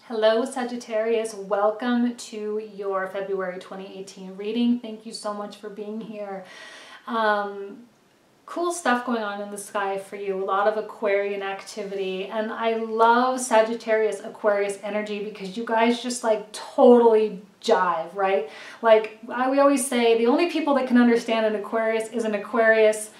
Hello Sagittarius, welcome to your February 2018 reading. Thank you so much for being here. Cool stuff going on in the sky for you, a lot of Aquarian activity, and I love Sagittarius Aquarius energy because you guys just like totally jive, right? Like we always say, the only people that can understand an Aquarius is an Aquarius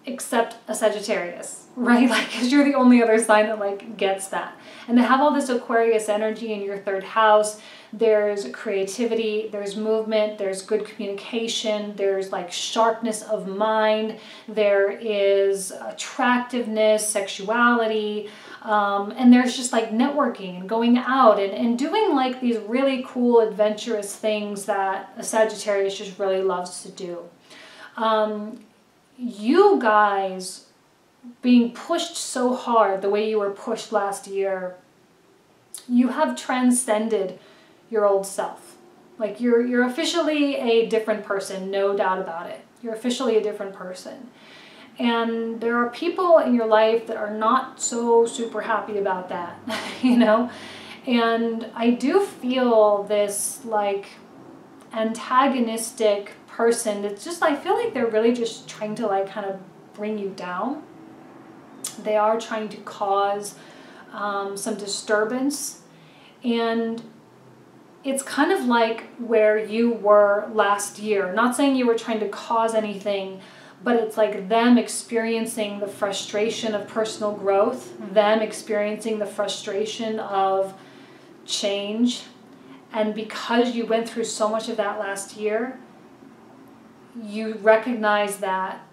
except a Sagittarius, right? Like, because you're the only other sign that like gets that. And to have all this Aquarius energy in your third house, there's creativity, there's movement, there's good communication, there's like sharpness of mind, there is attractiveness, sexuality, and there's just like networking and going out and doing like these really cool adventurous things that a Sagittarius just really loves to do. You guys being pushed so hard the way you were pushed last year, you have transcended your old self. Like you're officially a different person, no doubt about it. You're officially a different person. And there are people in your life that are not so super happy about that, you know? And I do feel this like antagonistic person that's just, I feel like they're really just trying to like kind of bring you down. They are trying to cause some disturbance, and it's kind of like where you were last year. Not saying you were trying to cause anything, but it's like them experiencing the frustration of personal growth, them experiencing the frustration of change. And because you went through so much of that last year, you recognize that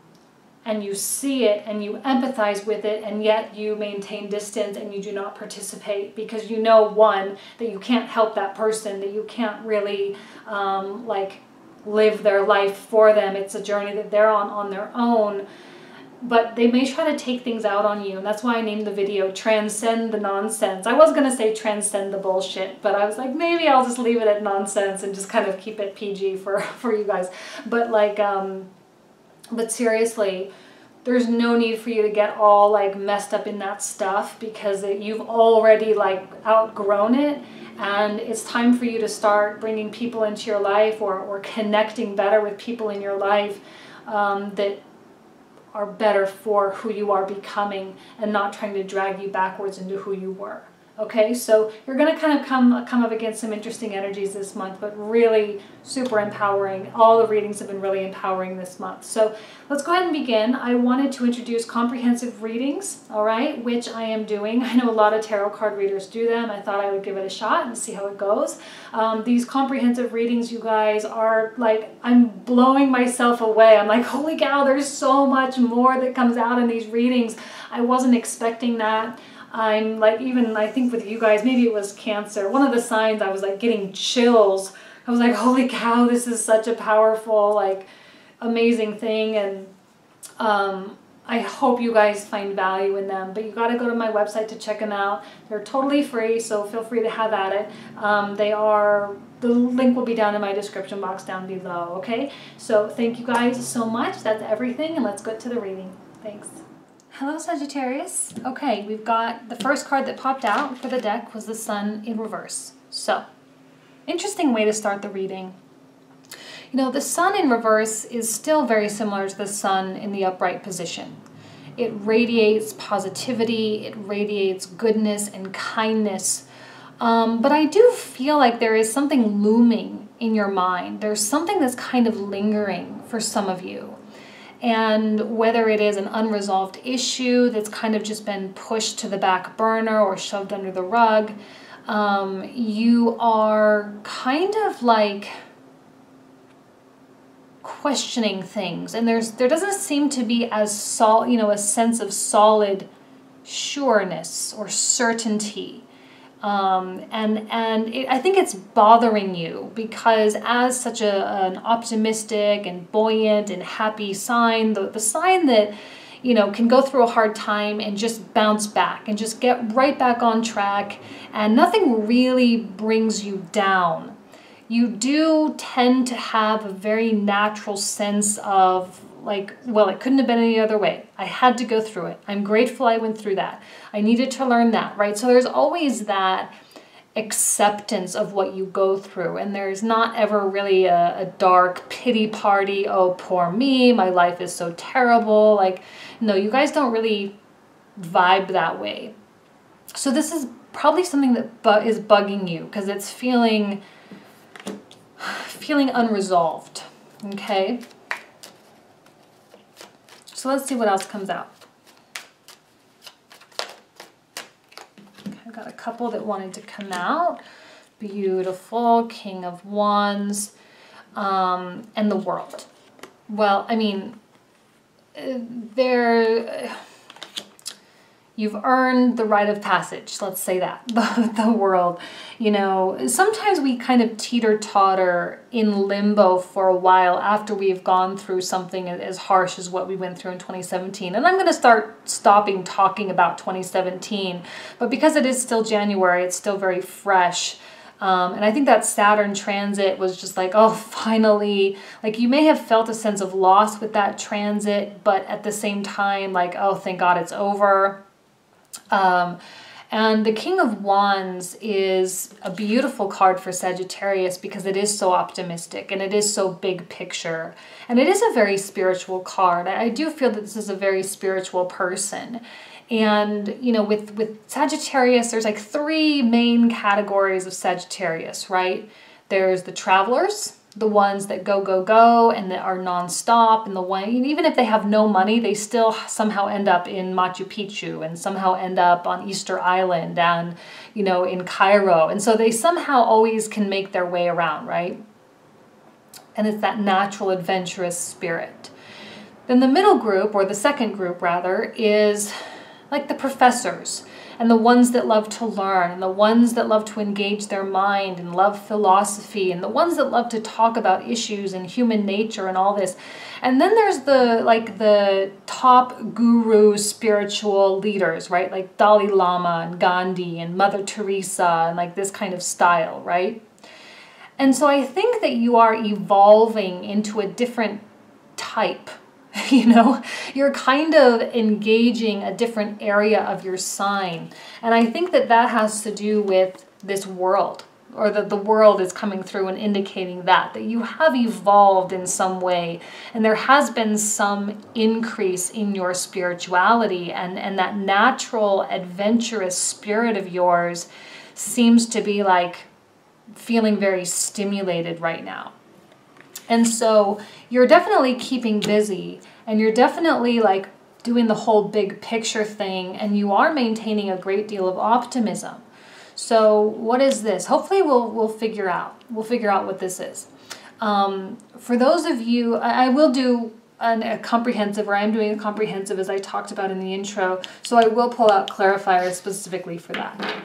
and you see it and you empathize with it, and yet you maintain distance and you do not participate because you know, one, that you can't help that person, that you can't really like live their life for them. It's a journey that they're on their own. But they may try to take things out on you, and that's why I named the video Transcend the Nonsense. I was going to say Transcend the Bullshit, but I was like, maybe I'll just leave it at nonsense and just kind of keep it PG for you guys. But like, but seriously, there's no need for you to get all like messed up in that stuff because you've already like outgrown it, and it's time for you to start bringing people into your life or connecting better with people in your life that are better for who you are becoming and not trying to drag you backwards into who you were. Okay, so you're going to kind of come up against some interesting energies this month, but really super empowering. All the readings have been really empowering this month. So let's go ahead and begin. I wanted to introduce comprehensive readings, all right, which I am doing. I know a lot of tarot card readers do them. I thought I would give it a shot and see how it goes. These comprehensive readings, you guys, are like, I'm blowing myself away. I'm like, holy cow, there's so much more that comes out in these readings. I wasn't expecting that. I'm like, even I think with you guys, maybe it was Cancer, one of the signs, I was like getting chills. I was like, holy cow, this is such a powerful, like, amazing thing. And I hope you guys find value in them, but you got to go to my website to check them out. They're totally free, so feel free to have at it. The link will be down in my description box down below, okay? So thank you guys so much. That's everything, and let's get to the reading. Thanks. Hello Sagittarius. Okay, we've got the first card that popped out for the deck was the Sun in reverse. So, interesting way to start the reading. You know, the Sun in reverse is still very similar to the Sun in the upright position. It radiates positivity, it radiates goodness and kindness. But I do feel like there is something looming in your mind. There's something that's kind of lingering for some of you. And whether it is an unresolved issue that's kind of just been pushed to the back burner or shoved under the rug, you are kind of like questioning things, and there doesn't seem to be a sense of solid sureness or certainty. I think it's bothering you because as such an optimistic and buoyant and happy sign, the sign that, you know, can go through a hard time and just bounce back and just get right back on track, and nothing really brings you down. You do tend to have a very natural sense of like, well, it couldn't have been any other way. I had to go through it. I'm grateful I went through that. I needed to learn that, right? So there's always that acceptance of what you go through. And there's not ever really a dark pity party. Oh, poor me, my life is so terrible. Like, no, you guys don't really vibe that way. So this is probably something that is bugging you because it's feeling unresolved. Okay. So let's see what else comes out. I've got a couple that wanted to come out. Beautiful, King of Wands, and the World. Well, I mean, you've earned the rite of passage, let's say that, the World. You know, sometimes we kind of teeter-totter in limbo for a while after we've gone through something as harsh as what we went through in 2017. And I'm going to start stopping talking about 2017, but because it is still January, it's still very fresh. And I think that Saturn transit was just like, oh, finally, like you may have felt a sense of loss with that transit, but at the same time, like, oh, thank God it's over. And the King of Wands is a beautiful card for Sagittarius because it is so optimistic and it is so big picture. And it is a very spiritual card. I do feel that this is a very spiritual person. And, you know, with Sagittarius, there's like 3 main categories of Sagittarius, right? There's the travelers, the ones that go, go, go, and that are nonstop, and the one, even if they have no money, they still somehow end up in Machu Picchu and somehow end up on Easter Island and, you know, in Cairo. And so they somehow always can make their way around, right? And it's that natural adventurous spirit. Then the middle group, or the second group rather, is like the professors and the ones that love to learn and the ones that love to engage their mind and love philosophy and the ones that love to talk about issues and human nature and all this. And then there's the top guru spiritual leaders, right? Like Dalai Lama and Gandhi and Mother Teresa and like this kind of style, right? And so I think that you are evolving into a different type. You know, you're kind of engaging a different area of your sign. And I think that that has to do with this world, or that the world is coming through and indicating that you have evolved in some way. And there has been some increase in your spirituality, and that natural adventurous spirit of yours seems to be like feeling very stimulated right now. And so you're definitely keeping busy, and you're definitely like doing the whole big picture thing, and you are maintaining a great deal of optimism. So what is this? Hopefully we'll figure out. We'll figure out what this is. For those of you, I will do a comprehensive, or I'm doing a comprehensive as I talked about in the intro, so I will pull out clarifiers specifically for that.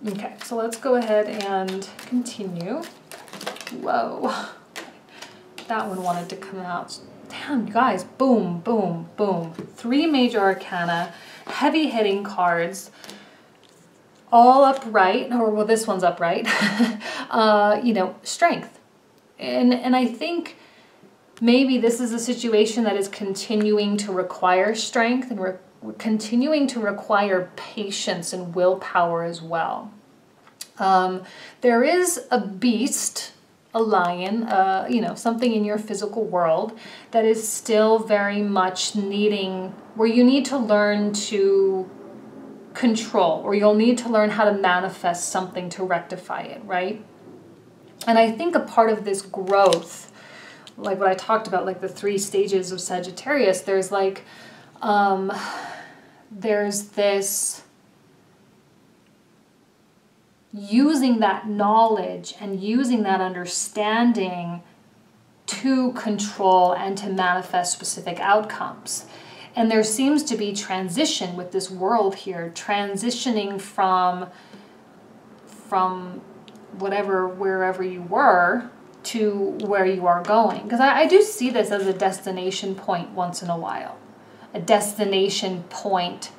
Okay, so let's go ahead and continue. Whoa. That one wanted to come out. Damn, you guys, boom, boom, boom. 3 major arcana, heavy hitting cards, all upright, or well, this one's upright, you know, strength. And I think maybe this is a situation that is continuing to require strength and continuing to require patience and willpower as well. There is a beast, a lion, you know, something in your physical world that is still very much needing, where you need to learn to control, or you'll need to learn how to manifest something to rectify it, right? And I think a part of this growth, like what I talked about, like the 3 stages of Sagittarius, there's like, there's this using that knowledge and using that understanding to control and to manifest specific outcomes. And there seems to be transition with this world here, transitioning from whatever, wherever you were to where you are going. Because I do see this as a destination point once in a while, a destination point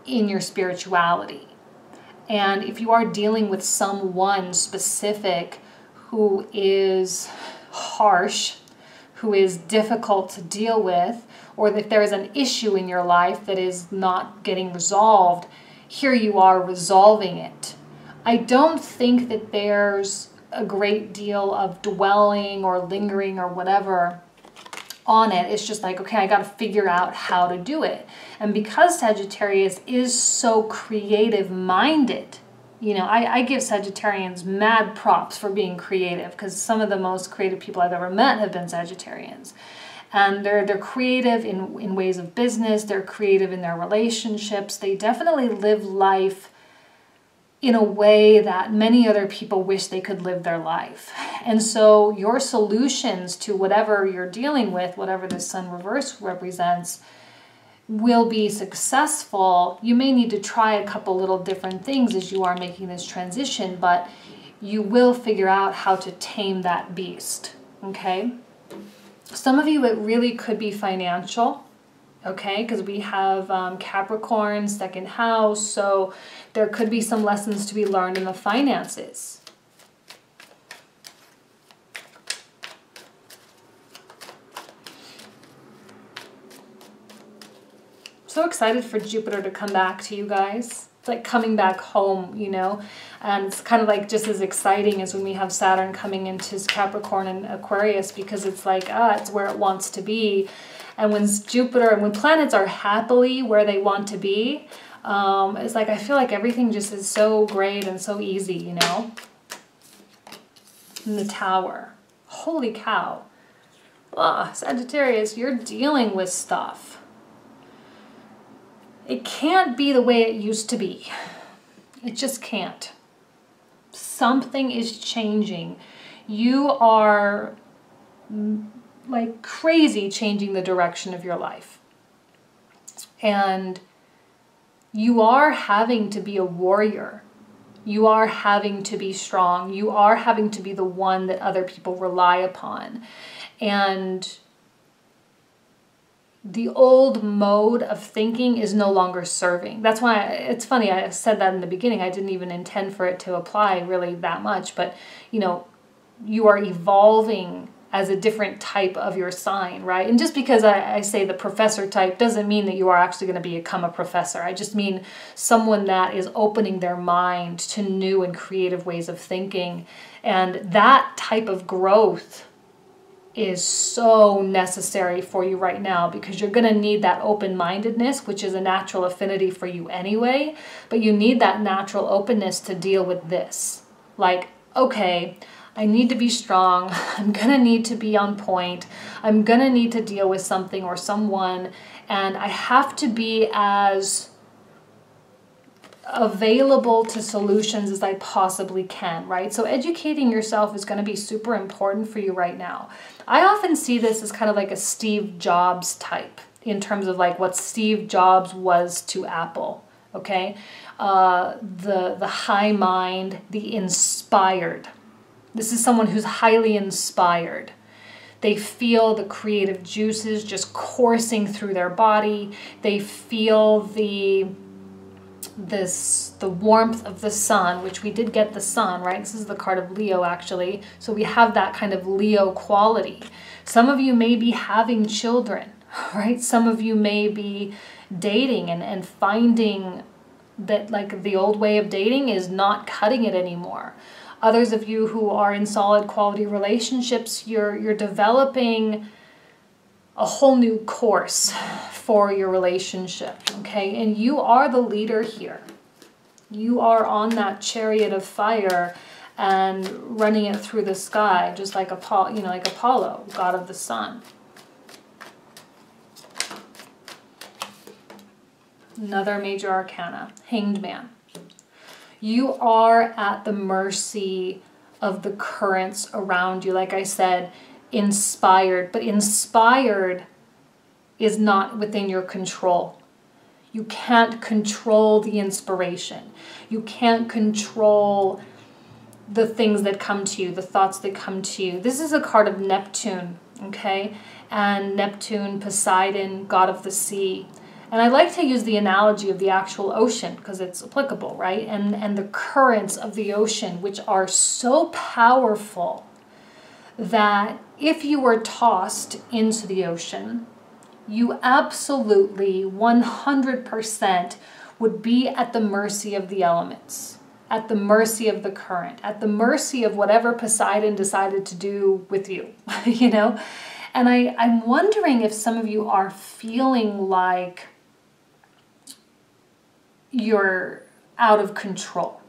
in your spirituality. And if you are dealing with someone specific who is harsh, who is difficult to deal with, or if there is an issue in your life that is not getting resolved, here you are resolving it. I don't think that there's a great deal of dwelling or lingering or whatever on it. It's just like, okay, I got to figure out how to do it. And because Sagittarius is so creative minded, you know, I give Sagittarians mad props for being creative, because some of the most creative people I've ever met have been Sagittarians. And they're creative in ways of business. They're creative in their relationships. They definitely live life in a way that many other people wish they could live their life. And so your solutions to whatever you're dealing with, whatever the sun reverse represents, will be successful. You may need to try a couple little different things as you are making this transition, but you will figure out how to tame that beast, okay? Some of you, it really could be financial, okay? Because we have Capricorn, second house, so there could be some lessons to be learned in the finances. So excited for Jupiter to come back to you guys. It's like coming back home, you know, and it's kind of like just as exciting as when we have Saturn coming into Capricorn and Aquarius, because it's like, it's where it wants to be. And when Jupiter and when planets are happily where they want to be, it's like I feel like everything just is so great and so easy, you know. In the Tower. Holy cow. Sagittarius, you're dealing with stuff. It can't be the way it used to be. It just can't. Something is changing. You are like crazy changing the direction of your life. And you are having to be a warrior. You are having to be strong. You are having to be the one that other people rely upon. And the old mode of thinking is no longer serving. That's why it's funny, I said that in the beginning. I didn't even intend for it to apply really that much, but you know, you are evolving as a different type of your sign, right? And just because I say the professor type doesn't mean that you are actually going to become a professor. I just mean someone that is opening their mind to new and creative ways of thinking. And that type of growth is so necessary for you right now, because you're going to need that open-mindedness, which is a natural affinity for you anyway, but you need that natural openness to deal with this. Like, okay, I need to be strong. I'm going to need to be on point. I'm going to need to deal with something or someone, and I have to be as available to solutions as I possibly can, right? So educating yourself is going to be super important for you right now. I often see this as kind of like a Steve Jobs type, in terms of like what Steve Jobs was to Apple, okay? The high mind, the inspired. This is someone who's highly inspired. They feel the creative juices just coursing through their body. They feel the warmth of the sun, which we did get the sun, right? This is the card of Leo, actually. So we have that kind of Leo quality. Some of you may be having children, right? Some of you may be dating and finding that like the old way of dating is not cutting it anymore. Others of you who are in solid quality relationships, you're developing a whole new course for your relationship, okay? And you are the leader here. You are on that chariot of fire and running it through the sky, just like Apollo, you know, like Apollo, god of the sun. Another major arcana, Hanged Man. You are at the mercy of the currents around you. Like I said, inspired, but inspired is not within your control. You can't control the inspiration. You can't control the things that come to you, the thoughts that come to you. This is a card of Neptune, okay? And Neptune, Poseidon, god of the sea. And I like to use the analogy of the actual ocean because it's applicable, right? And the currents of the ocean, which are so powerful that if you were tossed into the ocean, you absolutely 100% would be at the mercy of the elements. at the mercy of the current, at the mercy of whatever Poseidon decided to do with you, you know? And I'm wondering if some of you are feeling like you're out of control.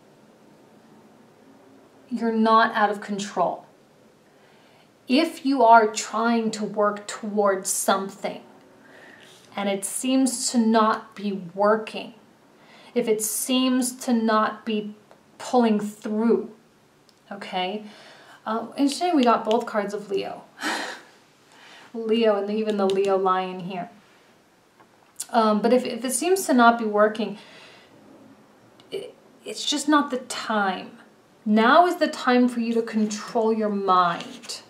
You're not out of control. If you are trying to work towards something and it seems to not be working, if it seems to not be pulling through, okay? Interesting, we got both cards of Leo. Leo and even the Leo lion here. But if it seems to not be working, it's just not the time. Now is the time for you to control your mind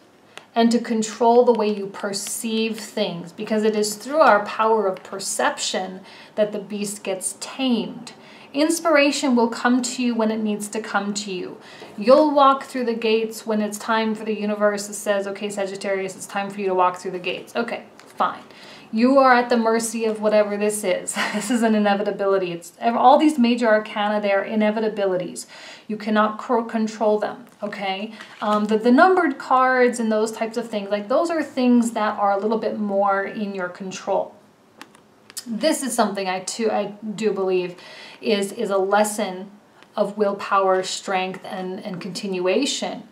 and to control the way you perceive things, because it is through our power of perception that the beast gets tamed. Inspiration will come to you when it needs to come to you. You'll walk through the gates when it's time for the universe that says, okay, Sagittarius, it's time for you to walk through the gates. Okay, fine. You are at the mercy of whatever this is. This is an inevitability. It's all these major arcana, they are inevitabilities. You cannot control them, okay? The numbered cards and those types of things, like those are things that are a little bit more in your control. This is something I do believe is a lesson of willpower, strength, and continuation.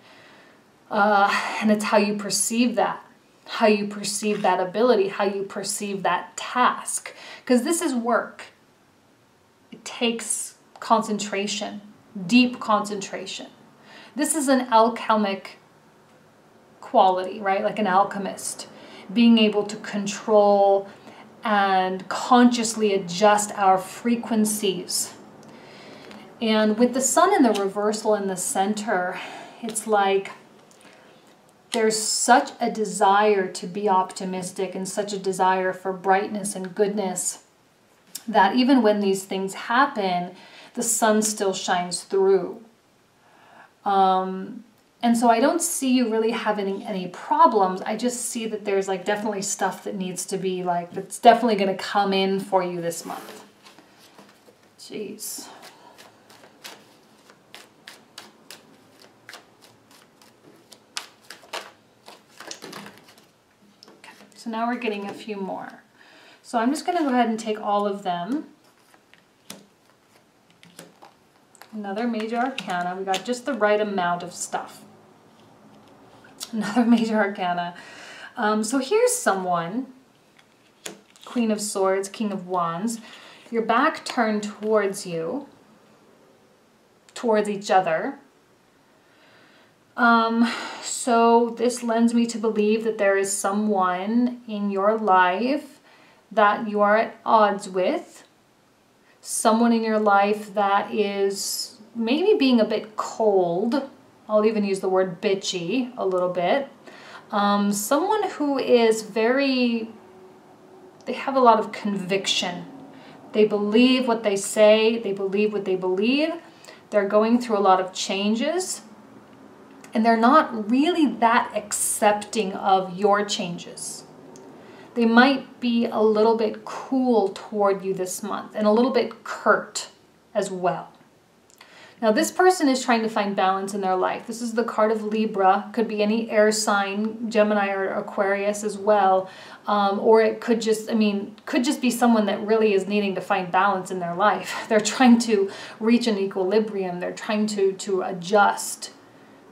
And it's how you perceive that. How you perceive that ability, how you perceive that task. Because this is work. It takes concentration, deep concentration. This is an alchemic quality, right? Like an alchemist. Being able to control and consciously adjust our frequencies. And with the sun in the reversal in the center, it's like there's such a desire to be optimistic and such a desire for brightness and goodness that even when these things happen, the sun still shines through. And so I don't see you really having any problems. I just see that there's like definitely stuff that needs to be like, that's definitely going to come in for you this month. Jeez. So now we're getting a few more. So I'm just going to go ahead and take all of them. Another major arcana. We got just the right amount of stuff. Another major arcana. So here's someone, Queen of Swords, King of Wands. Your back turned towards you, towards each other. So this lends me to believe that there is someone in your life that you are at odds with. Someone in your life that is maybe being a bit cold. I'll even use the word bitchy a little bit. Someone who is they have a lot of conviction. They believe what they say. They believe what they believe. They're going through a lot of changes. And they're not really that accepting of your changes. They might be a little bit cool toward you this month and a little bit curt as well. Now this person is trying to find balance in their life. This is the card of Libra. Could be any air sign, Gemini or Aquarius as well. Or it could just, could just be someone that really is needing to find balance in their life. They're trying to reach an equilibrium. They're trying to adjust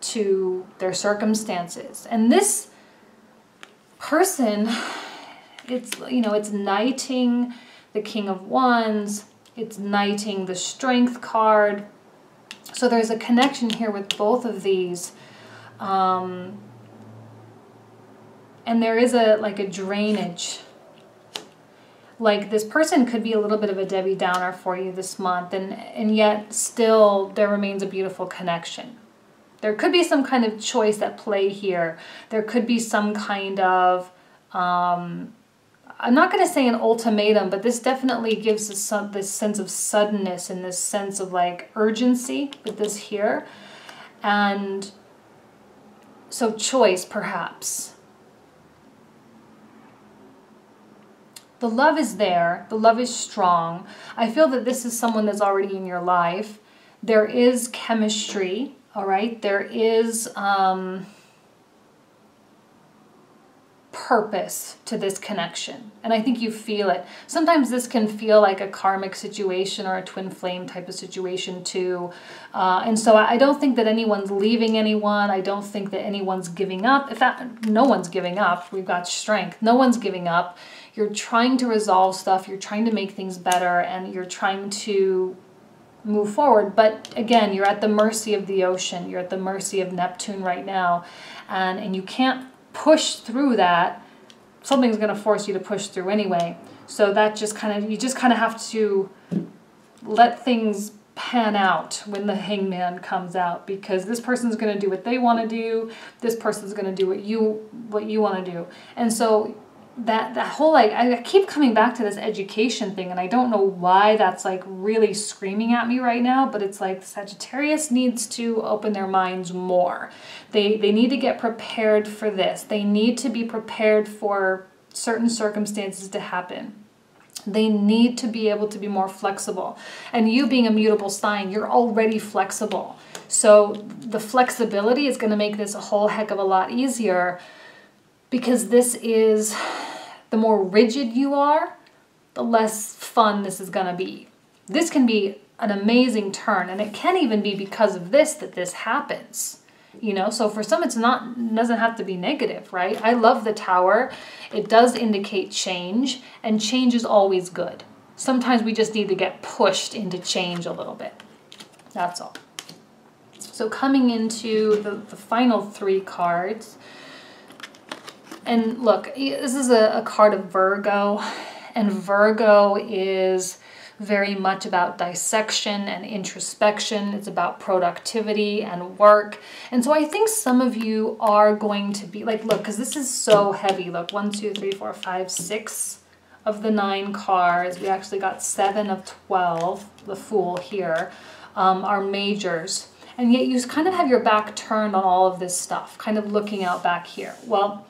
to their circumstances. And this person, it's knighting the King of Wands, it's knighting the Strength card. So there's a connection here with both of these. And there is a drainage. Like this person could be a little bit of a Debbie Downer for you this month, and yet still there remains a beautiful connection. There could be some kind of choice at play here. There could be some kind of, I'm not going to say an ultimatum, but this definitely gives us this sense of suddenness and this sense of like urgency with this here. And so choice, perhaps. The love is there. The love is strong. I feel that this is someone that's already in your life There is chemistry, all right? There is purpose to this connection. And I think you feel it. Sometimes this can feel like a karmic situation or a twin flame type of situation too. And so I don't think that anyone's leaving anyone. I don't think that anyone's giving up. In fact, no one's giving up. We've got strength. No one's giving up. You're trying to resolve stuff. You're trying to make things better, and you're trying to move forward. But again, you're at the mercy of the ocean. You're at the mercy of Neptune right now. And you can't push through that. Something's going to force you to push through anyway. So that just kind of, you just kind of have to let things pan out when the hangman comes out, because this person's going to do what they want to do. This person's going to do what you want to do. And so that whole, like, I keep coming back to this education thing, and I don't know why that's like really screaming at me right now, but it's like Sagittarius needs to open their minds more. They need to get prepared for this. They need to be prepared for certain circumstances to happen. They need to be able to be more flexible. And you being a mutable sign, you're already flexible. So the flexibility is going to make this a whole heck of a lot easier, because this is, the more rigid you are, the less fun this is going to be. This can be an amazing turn, and it can even be because of this that this happens. You know, so for some it doesn't have to be negative, right? I love the Tower. It does indicate change, and change is always good. Sometimes we just need to get pushed into change a little bit. That's all. So coming into the final three cards. And look, this is a card of Virgo, and Virgo is very much about dissection and introspection. It's about productivity and work. And so I think some of you are going to be like, look, because this is so heavy. Look, 1, 2, 3, 4, 5, 6 of the 9 cards. We actually got 7 of 12, the Fool here, are majors. And yet you kind of have your back turned on all of this stuff, kind of looking out back here. Well,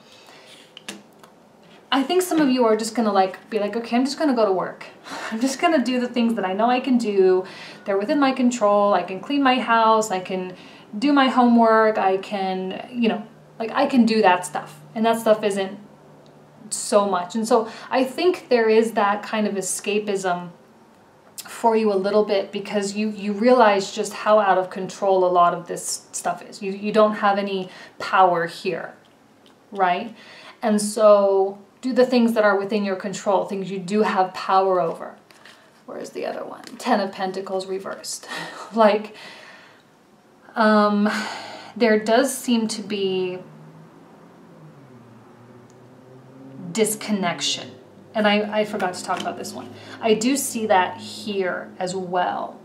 I think some of you are just going to like be like, okay, I'm just going to go to work. I'm just going to do the things that I know I can do. They're within my control. I can clean my house. I can do my homework. I can, you know, like I can do that stuff. And that stuff isn't so much. And so I think there is that kind of escapism for you a little bit, because you realize just how out of control a lot of this stuff is. You don't have any power here, right? And so do the things that are within your control, things you do have power over. Where's the other one? 10 of Pentacles reversed. Like, there does seem to be disconnection. And I forgot to talk about this one. I do see that here as well.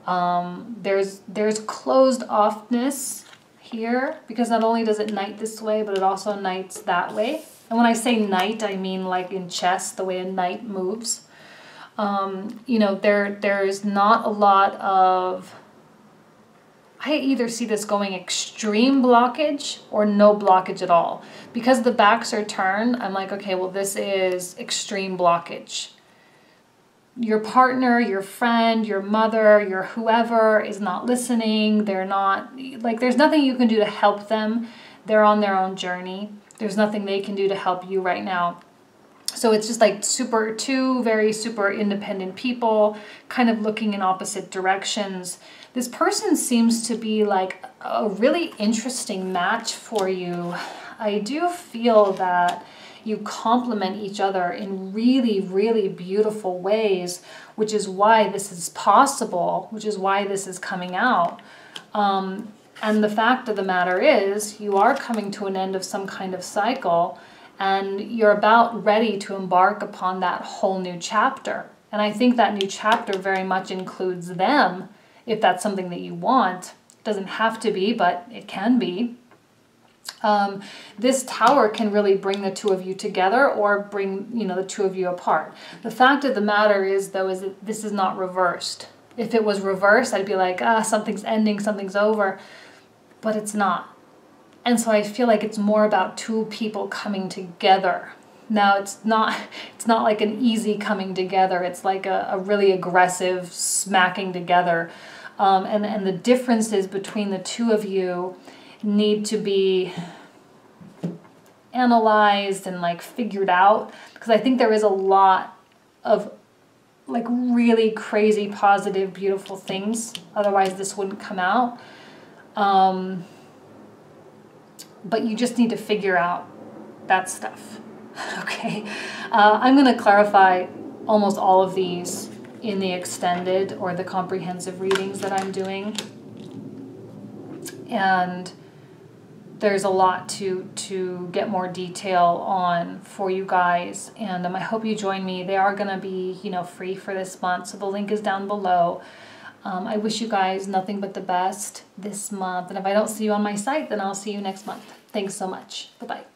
There's closed offness here, because not only does it knight this way, but it also knights that way. And when I say knight, I mean like in chess, the way a knight moves. You know, there's not a lot of, I either see this going extreme blockage or no blockage at all. Because the backs are turned, I'm like, okay, well, this is extreme blockage. Your partner, your friend, your mother, your whoever is not listening. They're not, like, there's nothing you can do to help them. They're on their own journey. There's nothing they can do to help you right now. So it's just like two very super independent people kind of looking in opposite directions. This person seems to be like a really interesting match for you. I do feel that you complement each other in really, really beautiful ways, which is why this is possible, which is why this is coming out. And the fact of the matter is, you are coming to an end of some kind of cycle, and you're about ready to embark upon that whole new chapter. And I think that new chapter very much includes them, if that's something that you want. It doesn't have to be, but it can be. This Tower can really bring the two of you together, or bring, you know, the two of you apart. The fact of the matter is, though, is that this is not reversed. If it was reversed, I'd be like, something's ending, something's over. But it's not. And so I feel like it's more about two people coming together. Now, it's not like an easy coming together. It's like a really aggressive smacking together. and the differences between the two of you need to be analyzed and like figured out, because I think there is a lot of like really crazy, positive, beautiful things. Otherwise this wouldn't come out. But you just need to figure out that stuff. Okay. I'm going to clarify almost all of these in the extended or the comprehensive readings that I'm doing. And there's a lot to get more detail on for you guys, and I hope you join me. They are going to be, you know, free for this month, so the link is down below. I wish you guys nothing but the best this month, and if I don't see you on my site, then I'll see you next month. Thanks so much. Bye-bye.